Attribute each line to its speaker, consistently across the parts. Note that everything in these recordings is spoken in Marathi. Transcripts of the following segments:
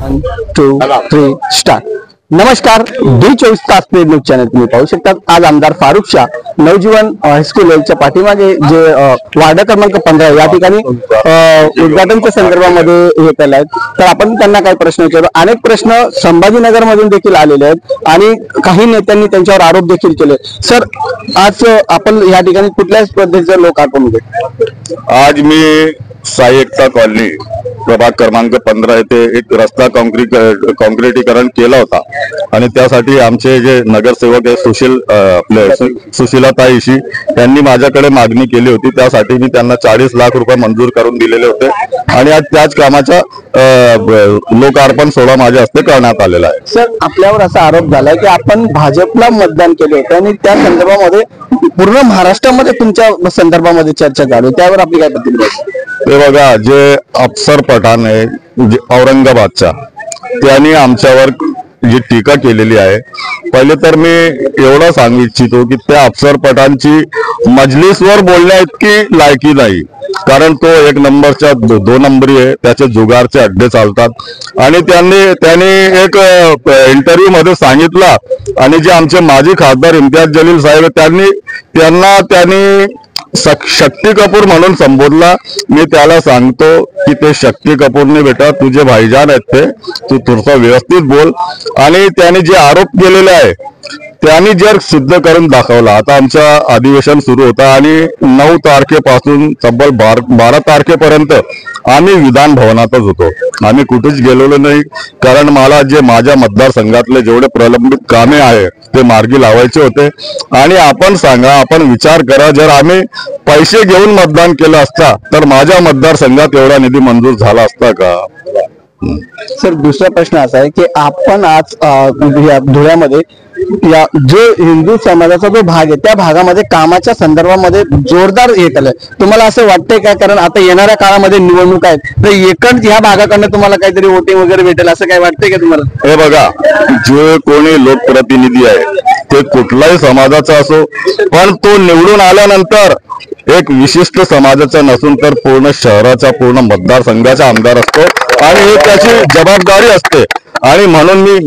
Speaker 1: 1 2 3 स्टार्ट। नमस्कार, D24 तास पेड न्यूज चॅनल तुम्ही पाहू शकता। आज आमदार फारुख शाह नवजीवन हायस्कूलच्या पाठीमागे जे वार्ड क्रमांक 15 या ठिकाणी उद्घाटनच्या संदर्भामध्ये हे केलं आहे, तर आपण त्यांना काही प्रश्न विचारू। अनेक प्रश्न संभाजीनगर मधून देखील आलेले आहेत आणि काही नेत्यांनी त्यांच्यावर आरोप देखील केले। सर, आज आपण या ठिकाणी कुठल्या पद्धतीचे लोक आपण
Speaker 2: आज मी साई एकता कॉलनी प्रभाग क्रमांक 15 येथे एक रस्ता कॉन्क्रिटीकरण केला होता आणि त्यासाठी आमचे जे नगरसेवक आहे सुशीलाताईशी त्यांनी माझ्याकडे मागणी केली होती। त्यासाठी मी त्यांना 40 लाख रुपये मंजूर करून दिलेले होते आणि आज त्याच कामाचा लोकार्पण सोहळा माझ्या हस्ते करण्यात आलेला आहे।
Speaker 1: सर, आपल्यावर असा आरोप झालाय की आपण भाजपला मतदान केले होते आणि त्या संदर्भामध्ये पूर्ण महाराष्ट्रामध्ये तुमच्या संदर्भामध्ये चर्चा चालू, त्यावर आपली काय प्रतिक्रिया?
Speaker 2: ते बघा, जे अफसर पठाण आहे औरंगाबादच्या, त्यांनी आमच्यावर जी टीका केलेली आहे, पहिले तर मी एवढं सांगू इच्छितो की त्या अफसर पठाणची मजलिसवर बोलण्या इतकी लायकी नाही, कारण तो 1 नंबरच्या 2 नंबरी आहे, त्याचे जुगारचे अड्डे चालतात आणि त्यांनी एक इंटरव्ह्यू मध्ये सांगितला आणि जे आमचे माजी खासदार इम्तियाज जलील साहेब त्यांनी शक्ती कपूर म्हणून संबोधला। मी त्याला सांगतो की ते शक्ती कपूरने बेटा तुझे भाईजान आहेत, ते तू थोडसा व्यवस्थित बोल। आणि त्यांनी जे आरोप केलेले आहे त्यांनी जर सिद्ध करून दाखवला। आता आमचा अधिवेशन सुरू होता आणि 9 तारखेपासून तब्बल 12 तारखेपर्यंत आम्ही विधान भवनातच होतो, आम्ही कुठेच गेलेलो नाही, कारण मला जे माझ्या मतदारसंघातले जेवढे प्रलंबित कामे आहे ते मार्गी लावायचे होते। आणि आपण सांगा, आपण विचार करा, जर आम्ही पैसे घेऊन मतदान केलं असता तर माझ्या मतदारसंघात एवढा निधी मंजूर झाला असता का?
Speaker 1: सर, दुसरा प्रश्न असा आहे की आपण आज धुळ्यामध्ये या जो हिंदू समाजाचा जो भाग आहे त्या भागामध्ये कामाच्या संदर्भामध्ये जोरदार हे केलंय, तुम्हाला असं वाटतंय का? कारण आता येणाऱ्या काळामध्ये निवडणूक आहेत, तर एकच ह्या भागाकडनं तुम्हाला काहीतरी वोटिंग वगैरे भेटेल असं काय वाटतंय का तुम्हाला?
Speaker 2: हे बघा, जे कोणी लोकप्रतिनिधी आहे ते कुठलाही समाजाचा असो, पण तो निवडून आल्यानंतर एक विशिष्ट समाजाचा नसून तर पूर्ण शहराचा, पूर्ण मतदारसंघाचा आमदार असतो आणि हे त्याची जबाबदारी असते। आणि म्हणून मी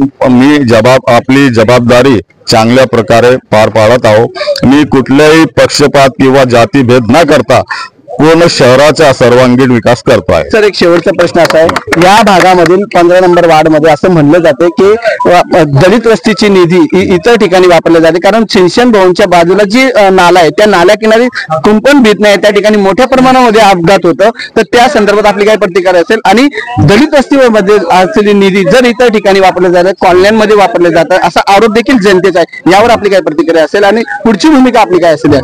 Speaker 2: आपली जबाबदारी चांगल्या प्रकारे पार पाडत आहो। मी कुठल्याही पक्षपात किंवा जातीभेद न करता पूर्ण शहराचा सर्वांगीण विकास करतो आहे।
Speaker 1: सर, एक शेवटचा प्रश्न असा आहे, या भागामधील 15 नंबर वार्ड मध्ये असं म्हणलं जाते की दलित वस्तीची निधी इतर ठिकाणी वापरले जाते, कारण शिक्षण भवनच्या बाजूला जी नाला आहे त्या नाल्या किनारी कुंपण भीत नाही, त्या ठिकाणी मोठ्या प्रमाणामध्ये अपघात होतं, तर त्या संदर्भात आपली काय प्रतिक्रिया असेल? आणि दलित वस्तीमध्ये असलेली निधी जर इतर ठिकाणी वापरले जाते, कॉलन्यांमध्ये वापरले जातात असा आरोप देखील जनतेचा आहे, यावर आपली काय प्रतिक्रिया असेल आणि पुढची भूमिका आपली काय असेल?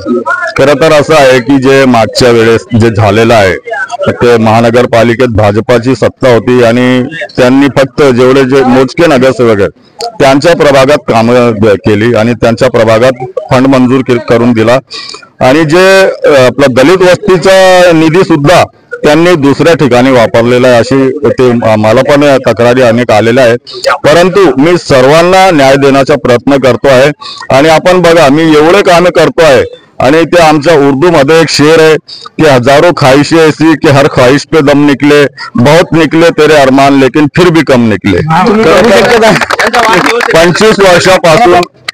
Speaker 2: खरं तर असं आहे की जे मागच्या वेळेस जे झालेलं आहे ते महानगरपालिकेत भाजपाची सत्ता होती आणि त्यांनी फक्त जे मोजके नगरसेवक आहेत त्यांच्या प्रभागात कामं केली आणि त्यांच्या प्रभागात फंड मंजूर करून दिला आणि जे आपला दलित वस्तीचा निधी सुद्धा त्यांनी दुसऱ्या ठिकाणी वापरलेला आहे, अशी ते मला पण तक्रारी अनेक आलेल्या आहेत। परंतु मी सर्वांना न्याय देण्याचा प्रयत्न करतो आहे आणि आपण बघा, मी एवढे कामे करतो आहे आणि ते आमच्या उर्दू मध्ये एक शेर आहे कि हजारों ख्वाहिशें ऐसी कि हर ख्वाहिश पे दम निकले, बहुत निकले तेरे अरमान लेकिन फिर भी कम निकले।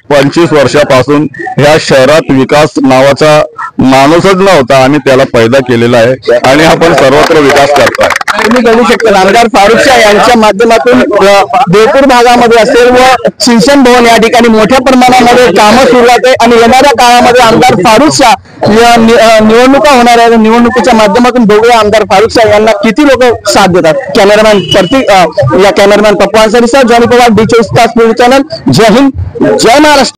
Speaker 2: 25 वर्षापासून ह्या शहरात विकास नावाचा माणूसच नव्हता आणि त्याला पैदा केलेला आहे आणि आपण सर्वत्र विकास करतोय।
Speaker 1: तुम्ही बघू शकता, आमदार फारुख शाह यांच्या माध्यमातून देवपूर भागामध्ये असेल व शिक्षण भवन या ठिकाणी मोठ्या प्रमाणामध्ये कामं सुरू आहे आणि येणाऱ्या काळामध्ये आमदार फारुख शाह या निवडणुका होणार आहे, निवडणुकीच्या माध्यमातून बघूया आमदार फारुख शाह यांना किती लोक साथ देतात। Cameraman Pappu Ansari sir, Johnny Pawar, D24 तास न्यूज चॅनल। जय हिंद, जय महाराष्ट्र।